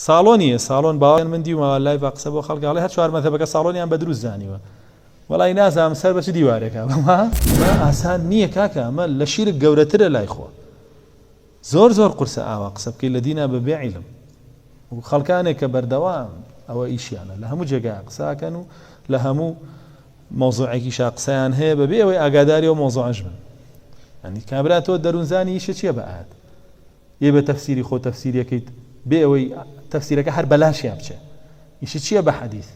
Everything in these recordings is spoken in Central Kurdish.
ساڵۆنیە ساڵۆن باوەیان من دیومەوە لای بە قسە بۆ خەڵکاڵی هەر چوار مەذهبەکە ساڵۆنیان بە دروست زانیوە وەڵی نازانم سەر بەچ دیوارێکە بەما ئاسان نییە کاکە ئەمە لە شیرک گەورەترە لای خۆ زۆر زۆر قورسە ئاوا قسە بکەی لە دینە بەبێ عیلم و خەڵکانێک کە بەردەوام ئەوە ئیشیانە لە هەموو جێگای قساکەن و لە هەموو مۆزوعێکیشا قسەیان هەیە بەبێ ئەوەی ئاگاداری و مۆزوعەش بن ینی کابرا تۆ دەروونزانی ئیشە چییە بە ئاات یێ بە تەفسیری خۆ تەفسیریەکەیت بێ ئەوەی تەفسیرەکە هەر بەلاشیان بچێ ئیشە چییە بە حەدیث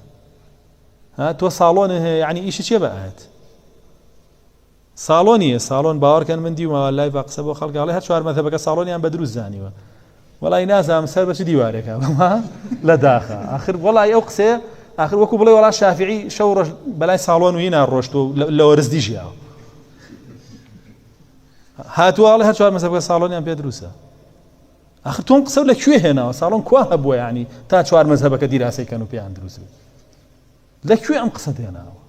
ها تۆ ساڵۆنە هەیە یعنی ئیشە چییە بە ئاات ساڵۆنیە ساڵۆن باوەڕکەن من دیومەوە لای بە قسە بۆ خەڵکاڵی هەر چوار مەذهبەکە ساڵۆنیان بە دروست زانیوە وەڵی نازانم سەر بەچ دیوارێکە بەما لە داخە آخر وەڵی ئەو قسەیە آخر وەکو بڵێ وەڵا شافعی شەو ڕۆژ بەلای ساڵۆن و هینا ڕۆشت و لە وەرزدی ژیاوە هاتووەڵی هەر چوار مەذهبەکە ساڵۆنیان پێ دروستە آخر تۆم قسە لەکوێ هێناوە ساڵۆن کوا هەبووە یعنی تا چوار مەذهبەکە دیراسەیکەن و پێیان دروست لەکوێ ئەم قسە دێناوە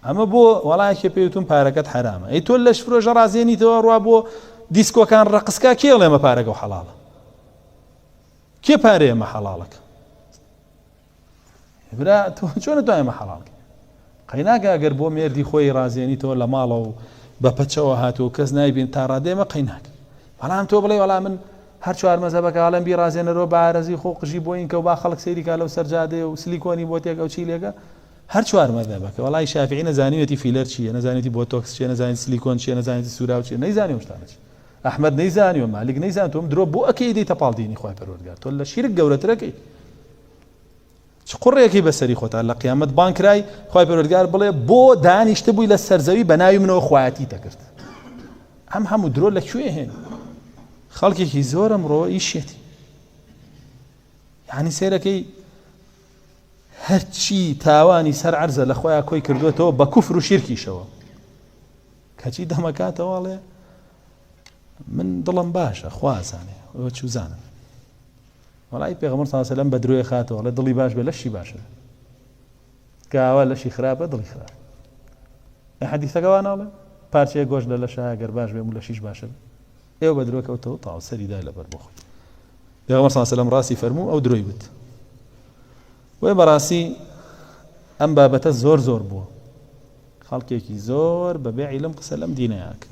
ئەمە بۆ وەڵایەکێ پێوتون پارەکەت حرامە ئەی تۆ لەش فرۆژە ڕازێنیتەوە ڕوا بۆ دیسکۆکان ڕقسکا کێڵێمە پارەکە و حەڵاڵە کێ پارەیە ئەمە حەڵاڵەکە برا تۆ چۆنە تۆ ئێمە حەڵاڵکە قەیناکە ئەگەر بۆ مێردی خۆی ڕازێنیتەوە لە ماڵە و بە پەچەوە هاتووە کەس نایبین تا ڕادێمە قەیناکە بەڵام تۆ بڵێ وەڵام من هەر چوار مەذهبەکە هەڵەم بی ڕازێنەرەوە بە ئارەزی خۆ قژی بۆ اینکە و با خەڵک سەیریکا لەو سەرجادێ و سلیکۆنی بۆ تێک ئەو چیلێکە هەر چوار مەذهبەکە وەڵی شافعی نەزانیوێتی فیلەر چییە نەزانێتی بۆتۆکس چییە نەزانێت سلیکۆن چییە نەزانێتی سوراو چییە نەیزانیوە شتانە چی ئەحمەد نەیزانیوە مالک نەیزان تۆم درۆ بۆ ئەکەی دەیتە پاڵدینی خوای پەروەردگار تۆ لە شیرک گەورەترەکەی چ قوڕێکی بەسەری خۆتان لە قیامەت بانکرای خوای پەروەردگار بڵێ بۆ دانیشتە بووی لە سەرزەوی بە ناوی منەوە خوایەتی تەکرد ئەم هەموو درۆ لەکوێ هێن خەڵکێکی زۆر ئەمڕۆ ئیشێتی یعنی سێرەکەی هەرچی تاوانی سەر عەرزە لە خۆیان کۆی کردوێتەوە بە کوفر و شیرکیشەوە کەچی دەمەکاتەوەڵێ من دڵم باشە خوازانێ ئەوە چوزانم وەڵی پێغەمبەر صلی الله علیه و سلم بە درۆی خاتەوە لە دڵی باش بێ لەشی باشە کاوە لەشی خراپە دڵی خراپە لە حەدیثەکە وا ناڵێ پارچەیە گۆشت لە لەشە ئەگەر باش بێ و لەشیش باشە ئێوە بە درۆ کەوتەوە تاو سەریدا لەبەر بۆ خۆی پێغەمبەر صلی الله علیه و سلم ڕاستی فەرموو ئەو درۆی وت وێ بەڕاستی ئەم بابەتە زۆر زۆر بووە خەڵکێکی زۆر بەبێ عیلم قسە لەم دینەیەکە